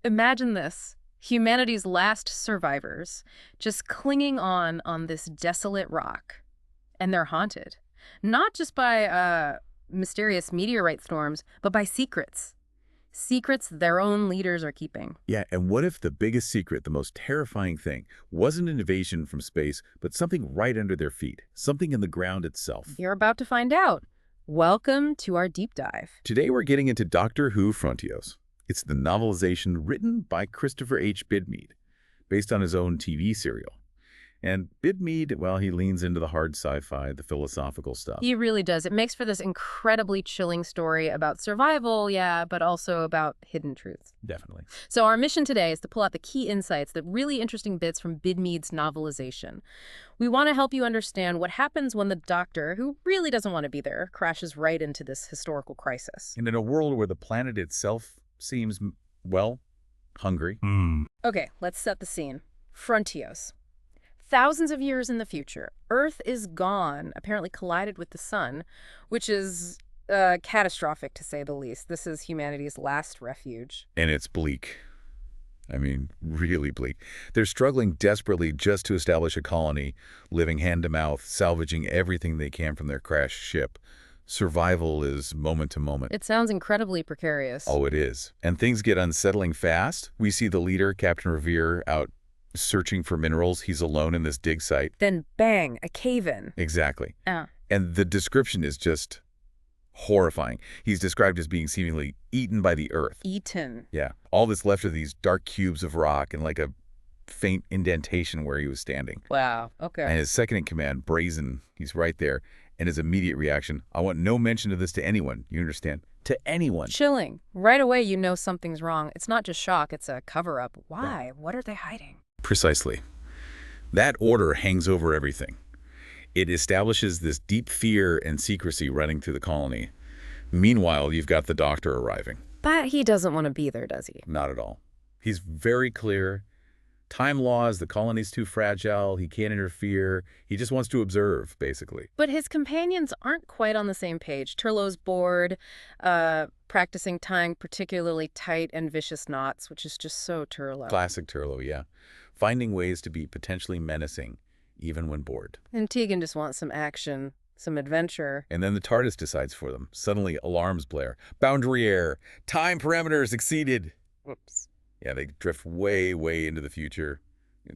Imagine this. Humanity's last survivors, just clinging on this desolate rock. And they're haunted. Not just by mysterious meteorite storms, but by secrets. Secrets their own leaders are keeping. Yeah, and what if the biggest secret, the most terrifying thing, wasn't an invasion from space, but something right under their feet, something in the ground itself? You're about to find out. Welcome to our deep dive. Today we're getting into Doctor Who Frontios. It's the novelization written by Christopher H. Bidmead, based on his own TV serial. And Bidmead, well, he leans into the hard sci-fi, the philosophical stuff. He really does. It makes for this incredibly chilling story about survival, yeah, but also about hidden truths. Definitely. So our mission today is to pull out the key insights, the really interesting bits from Bidmead's novelization. We want to help you understand what happens when the Doctor, who really doesn't want to be there, crashes right into this historical crisis. And in a world where the planet itself seems, well, hungry. Okay, let's set the scene. Frontios. Thousands of years in the future, Earth is gone, apparently collided with the sun, which is catastrophic to say the least. This is humanity's last refuge. And it's bleak. I mean, really bleak. They're struggling desperately just to establish a colony, living hand-to-mouth, salvaging everything they can from their crashed ship. Survival is moment to moment. It sounds incredibly precarious. Oh, it is. And things get unsettling fast. We see the leader, Captain Revere, out searching for minerals. He's alone in this dig site. Then bang, a cave-in. Exactly. And the description is just horrifying. He's described as being seemingly eaten by the earth. Eaten. Yeah. All that's left are these dark cubes of rock and like a faint indentation where he was standing. Wow, okay. And his second in command, Brazen, he's right there. And his immediate reaction, I want no mention of this to anyone. You understand? To anyone. Chilling. Right away you know something's wrong. It's not just shock, it's a cover-up. Why? Yeah. What are they hiding? Precisely. That order hangs over everything. It establishes this deep fear and secrecy running through the colony. Meanwhile, you've got the Doctor arriving. But he doesn't want to be there, does he? Not at all. He's very clear. Time laws, the colony's too fragile, he can't interfere. He just wants to observe, basically. But his companions aren't quite on the same page. Turlough's bored, practicing tying particularly tight and vicious knots, which is just so Turlough. Classic Turlough, yeah. Finding ways to be potentially menacing, even when bored. And Tegan just wants some action, some adventure. And then the TARDIS decides for them. Suddenly, alarms blare. Boundary error. Time parameters exceeded. Whoops. Yeah, they drift way, way into the future,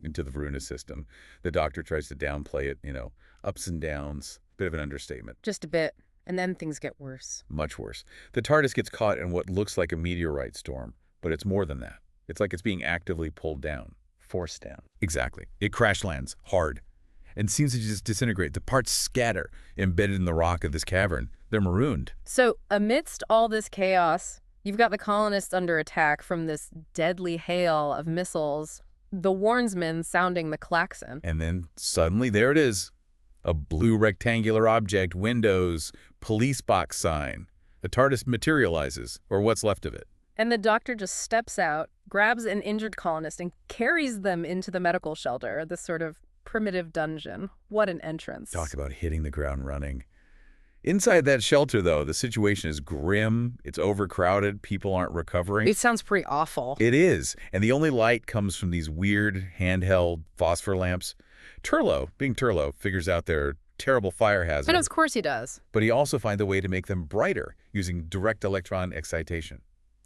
into the Varuna system. The Doctor tries to downplay it, ups and downs. Bit of an understatement. Just a bit. And then things get worse. Much worse. The TARDIS gets caught in what looks like a meteorite storm, but it's more than that. It's like it's being actively pulled down. Forced down. Exactly. It crash lands hard and seems to just disintegrate. The parts scatter, embedded in the rock of this cavern. They're marooned. So amidst all this chaos, you've got the colonists under attack from this deadly hail of missiles, the warnsmen sounding the klaxon. And then suddenly there it is. A blue rectangular object, windows, police box sign. The TARDIS materializes, or what's left of it. And the Doctor just steps out, grabs an injured colonist, and carries them into the medical shelter, this sort of primitive dungeon. What an entrance. Talk about hitting the ground running. Inside that shelter, though, the situation is grim. It's overcrowded. People aren't recovering. It sounds pretty awful. It is. And the only light comes from these weird handheld phosphor lamps. Turlough, being Turlough, figures out their terrible fire hazard. And of course he does. But he also finds a way to make them brighter using direct electron excitation.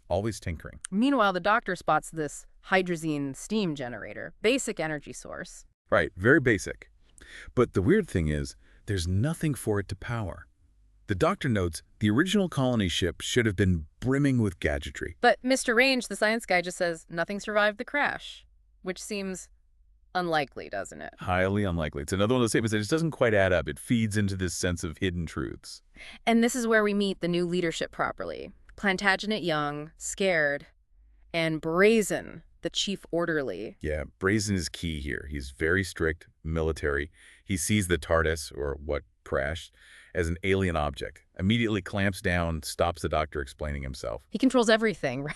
Always tinkering. Meanwhile, the Doctor spots this hydrazine steam generator, basic energy source. Right, very basic. But the weird thing is, there's nothing for it to power. The Doctor notes the original colony ship should have been brimming with gadgetry. But Mr. Range, the science guy, just says nothing survived the crash, which seems unlikely, doesn't it? Highly unlikely. It's another one of those statements that just doesn't quite add up. It feeds into this sense of hidden truths. And this is where we meet the new leadership properly. Plantagenet young, scared, and Brazen, the chief orderly. Yeah, Brazen is key here. He's very strict, military. He sees the TARDIS, or what crashed, as an alien object. Immediately clamps down, stops the Doctor explaining himself. He controls everything, right?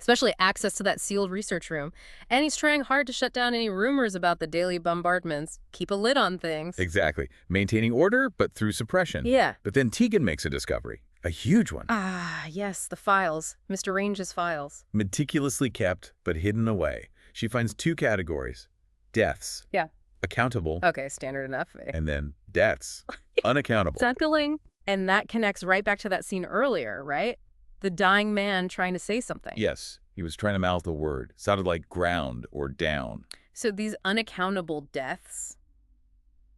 Especially access to that sealed research room. And he's trying hard to shut down any rumors about the daily bombardments. Keep a lid on things. Exactly. Maintaining order, but through suppression. Yeah. But then Tegan makes a discovery. A huge one. Ah, yes, the files. Mr. Range's files. Meticulously kept, but hidden away. She finds 2 categories. Deaths. Yeah. Accountable. Okay, standard enough. And then deaths. Unaccountable. Settling. And that connects right back to that scene earlier, right? The dying man trying to say something. Yes, he was trying to mouth a word. Sounded like ground or down. So these unaccountable deaths,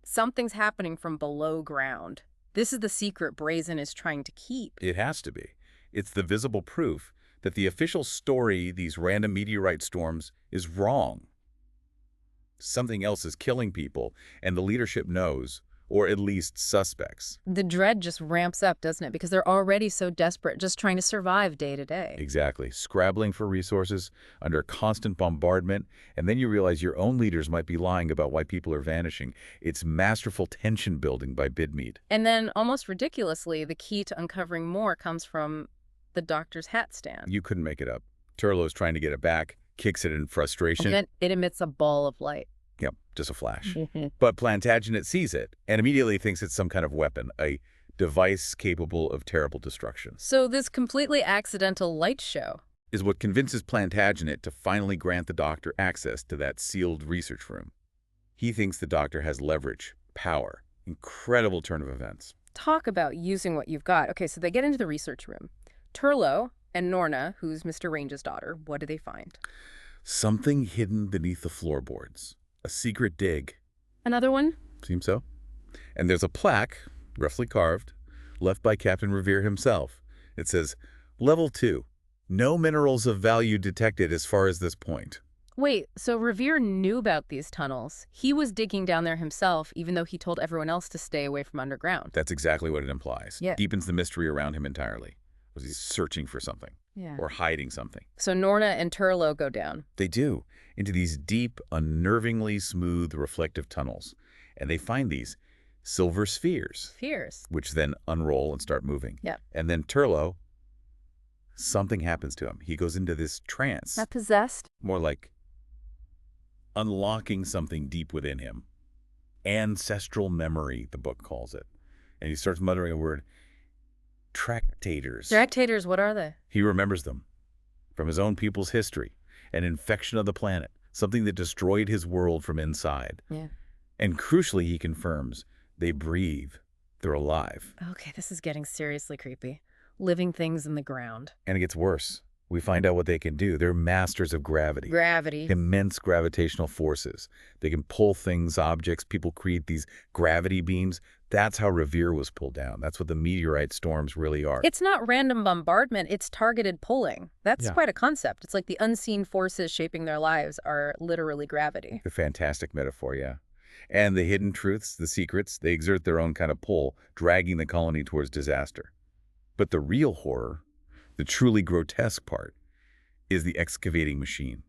something's happening from below ground. This is the secret Brazen is trying to keep. It has to be. It's the visible proof that the official story, these random meteorite storms, is wrong. Something else is killing people, and the leadership knows, or at least suspects. The dread just ramps up, doesn't it? Because they're already so desperate, just trying to survive day to day. Exactly. Scrabbling for resources, under constant bombardment, and then you realize your own leaders might be lying about why people are vanishing. It's masterful tension building by Bidmead. And then, almost ridiculously, the key to uncovering more comes from the doctor's hat stand. You couldn't make it up. Turlough's trying to get it back, kicks it in frustration. And then it emits a ball of light. Yep, just a flash. But Plantagenet sees it and immediately thinks it's some kind of weapon, a device capable of terrible destruction. So this completely accidental light show Is what convinces Plantagenet to finally grant the doctor access to that sealed research room. He thinks the doctor has leverage, power, incredible turn of events. Talk about using what you've got. Okay, so they get into the research room. Turlough and Norna, who's Mr. Range's daughter, what do they find? Something hidden beneath the floorboards. A secret dig. Another one? Seems so. And there's a plaque, roughly carved, left by Captain Revere himself. It says, Level 2. No minerals of value detected as far as this point. Wait, so Revere knew about these tunnels. He was digging down there himself, even though he told everyone else to stay away from underground. That's exactly what it implies. Yeah. Deepens the mystery around him entirely. Was he searching for something? Yeah. Or hiding something? So Norna and Turlough go down. They do, into these deep, unnervingly smooth, reflective tunnels. And they find these silver spheres, Fierce. which then unroll and start moving. Yeah. And then Turlough, something happens to him. He goes into this trance, Not possessed? more like unlocking something deep within him. Ancestral memory, the book calls it. And he starts muttering a word, Tractators. Tractators, what are they? He remembers them from his own people's history, an infection of the planet, something that destroyed his world from inside. Yeah. And crucially, he confirms, they breathe. They're alive. Okay, this is getting seriously creepy. Living things in the ground. And it gets worse. We find out what they can do. They're masters of gravity. Gravity. Immense gravitational forces. They can pull things, objects. People create these gravity beams. That's how Revere was pulled down. That's what the meteorite storms really are. It's not random bombardment, it's targeted pulling. That's quite a concept. It's like the unseen forces shaping their lives are literally gravity. A fantastic metaphor, yeah. And the hidden truths, the secrets, they exert their own kind of pull, dragging the colony towards disaster. But the real horror, the truly grotesque part, is the excavating machine.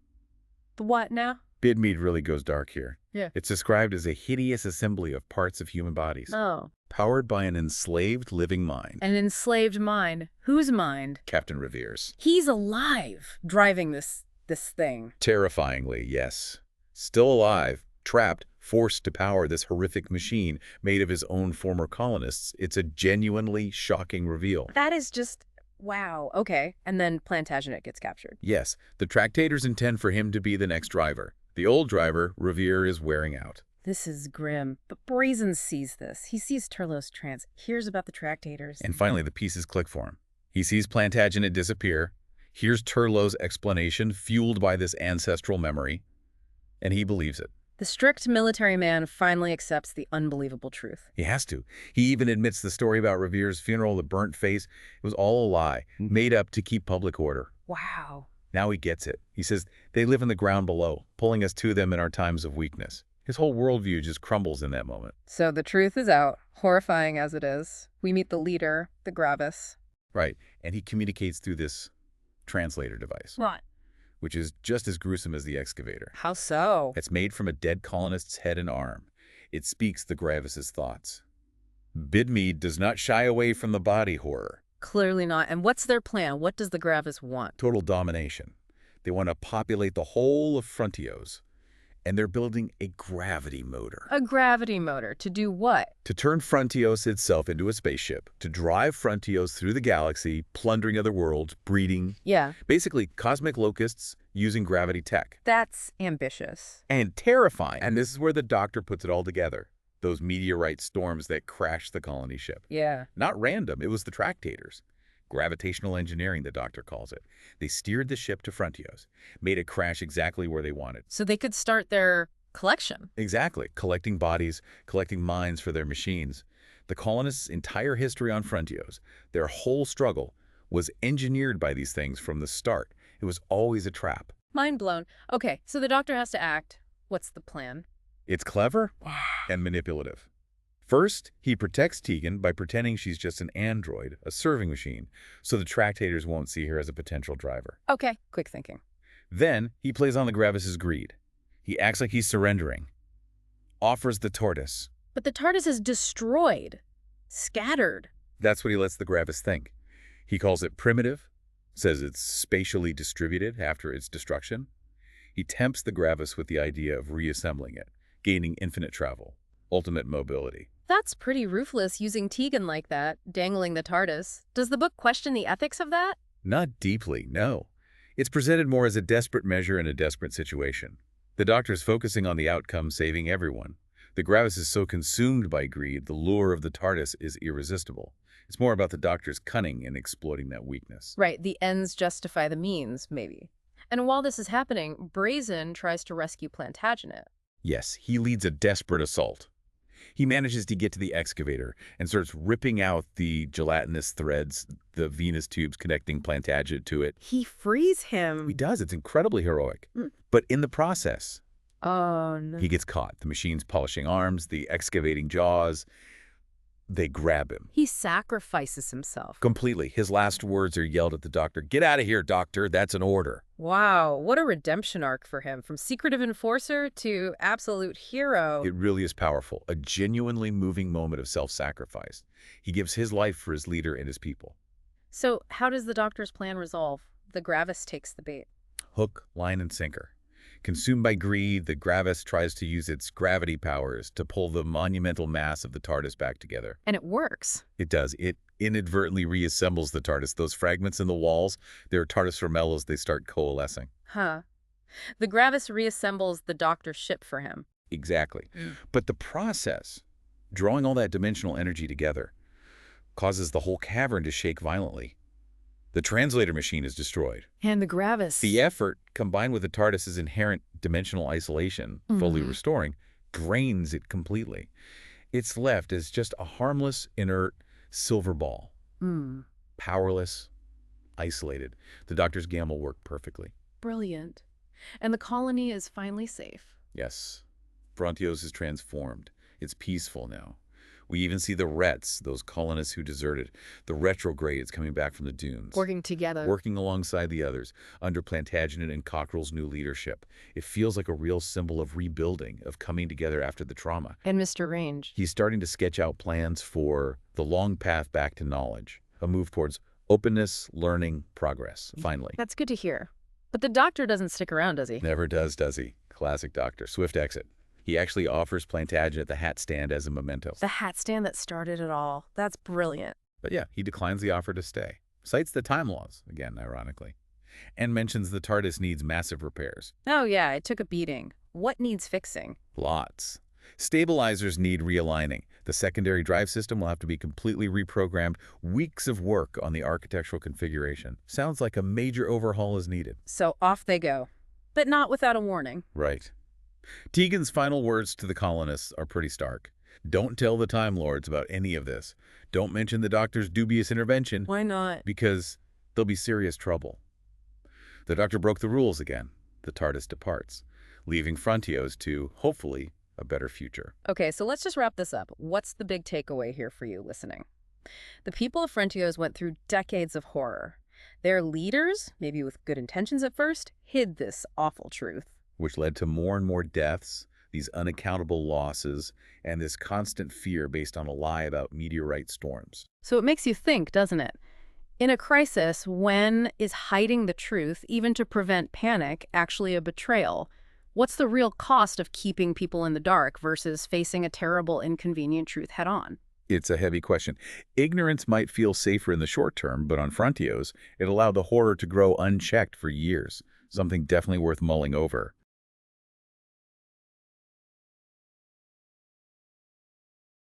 The what now? Bidmead really goes dark here. Yeah. It's described as a hideous assembly of parts of human bodies, Oh. powered by an enslaved living mind. An enslaved mind. Whose mind? Captain Revere's. He's alive, driving this thing. Terrifyingly, yes. Still alive, trapped, forced to power this horrific machine made of his own former colonists. It's a genuinely shocking reveal. That is just, wow. Okay. And then Plantagenet gets captured. Yes, the Tractators intend for him to be the next driver. The old driver, Revere, is wearing out. This is grim. But Brazen sees this. He sees Turlough's trance, hears about the Tractators. And finally, the pieces click for him. He sees Plantagenet disappear, hears Turlough's explanation fueled by this ancestral memory, and he believes it. The strict military man finally accepts the unbelievable truth. He has to. He even admits the story about Revere's funeral, the burnt face, it was all a lie, made up to keep public order. Wow. Now he gets it. He says, they live in the ground below, pulling us to them in our times of weakness. His whole worldview just crumbles in that moment. So the truth is out, horrifying as it is. We meet the leader, the Gravis. Right. And he communicates through this translator device, What? which is just as gruesome as the excavator. How so? It's made from a dead colonist's head and arm. It speaks the Gravis's thoughts. Bidmead does not shy away from the body horror. Clearly not. And what's their plan? What does the Gravis want? Total domination. They want to populate the whole of Frontios. And they're building a gravity motor. A gravity motor. To do what? To turn Frontios itself into a spaceship, to drive Frontios through the galaxy, plundering other worlds, breeding. Yeah. Basically, cosmic locusts using gravity tech. That's ambitious. And terrifying. And this is where the Doctor puts it all together. Those meteorite storms that crashed the colony ship. Yeah. Not random, it was the Tractators. Gravitational engineering, the Doctor calls it. They steered the ship to Frontios, made it crash exactly where they wanted. So they could start their collection. Exactly. Collecting bodies, collecting minds for their machines. The colonists' entire history on Frontios, their whole struggle, was engineered by these things from the start. It was always a trap. Mind blown. Okay, so the Doctor has to act. What's the plan? It's clever and manipulative. First, he protects Tegan by pretending she's just an android, a serving machine, so the Tractators won't see her as a potential driver. Okay, quick thinking. Then, he plays on the Gravis' greed. He acts like he's surrendering. Offers the TARDIS. But the TARDIS is destroyed. Scattered. That's what he lets the Gravis think. He calls it primitive, says it's spatially distributed after its destruction. He tempts the Gravis with the idea of reassembling it, gaining infinite travel, ultimate mobility. That's pretty ruthless using Tegan like that, dangling the TARDIS. Does the book question the ethics of that? Not deeply, no. It's presented more as a desperate measure in a desperate situation. The Doctor's focusing on the outcome, saving everyone. The Gravis is so consumed by greed, the lure of the TARDIS is irresistible. It's more about the Doctor's cunning in exploiting that weakness. Right, the ends justify the means, maybe. And while this is happening, Brazen tries to rescue Plantagenet. Yes, he leads a desperate assault. He manages to get to the excavator and starts ripping out the gelatinous threads, the Venus tubes connecting Plantagenet to it. He frees him. He does. It's incredibly heroic. But in the process, Oh, no. he gets caught. The machine's polishing arms, the excavating jaws. They grab him. He sacrifices himself. Completely. His last words are yelled at the Doctor. "Get out of here, Doctor. That's an order." Wow, what a redemption arc for him. From secretive enforcer to absolute hero. It really is powerful. A genuinely moving moment of self-sacrifice. He gives his life for his leader and his people. So how does the Doctor's plan resolve? The Gravis takes the bait. Hook, line, and sinker. Consumed by greed, the Gravis tries to use its gravity powers to pull the monumental mass of the TARDIS back together. And it works. It does. It inadvertently reassembles the TARDIS. Those fragments in the walls, they're TARDIS formellas. They start coalescing. Huh. The Gravis reassembles the Doctor's ship for him. Exactly. But the process, drawing all that dimensional energy together, causes the whole cavern to shake violently. The translator machine is destroyed. And the Gravis. The effort, combined with the TARDIS's inherent dimensional isolation, fully restoring, drains it completely. It's left as just a harmless, inert silver ball. Powerless, isolated. The Doctor's gamble worked perfectly. Brilliant. And the colony is finally safe. Yes. Frontios is transformed. It's peaceful now. We even see the Rets, those colonists who deserted, the retrogrades coming back from the dunes. Working together. Working alongside the others, under Plantagenet and Cockrell's new leadership. It feels like a real symbol of rebuilding, of coming together after the trauma. And Mr. Range. He's starting to sketch out plans for the long path back to knowledge, a move towards openness, learning, progress, finally. That's good to hear. But the Doctor doesn't stick around, does he? Never does he? Classic Doctor. Swift exit. He actually offers Plantagenet the hat stand as a memento. The hat stand that started it all. That's brilliant. But yeah, he declines the offer to stay. Cites the time laws, again, ironically. And mentions the TARDIS needs massive repairs. Oh yeah, it took a beating. What needs fixing? Lots. Stabilizers need realigning. The secondary drive system will have to be completely reprogrammed. Weeks of work on the architectural configuration. Sounds like a major overhaul is needed. So off they go. But not without a warning. Right. Tegan's final words to the colonists are pretty stark. Don't tell the Time Lords about any of this. Don't mention the Doctor's dubious intervention. Why not? Because there'll be serious trouble. The Doctor broke the rules again. The TARDIS departs, leaving Frontios to, hopefully, a better future. Okay, so let's just wrap this up. What's the big takeaway here for you listening? The people of Frontios went through decades of horror. Their leaders, maybe with good intentions at first, hid this awful truth. Which led to more and more deaths, these unaccountable losses, and this constant fear based on a lie about meteorite storms. So it makes you think, doesn't it? In a crisis, when is hiding the truth, even to prevent panic, actually a betrayal? What's the real cost of keeping people in the dark versus facing a terrible, inconvenient truth head-on? It's a heavy question. Ignorance might feel safer in the short term, but on Frontios, it allowed the horror to grow unchecked for years, something definitely worth mulling over.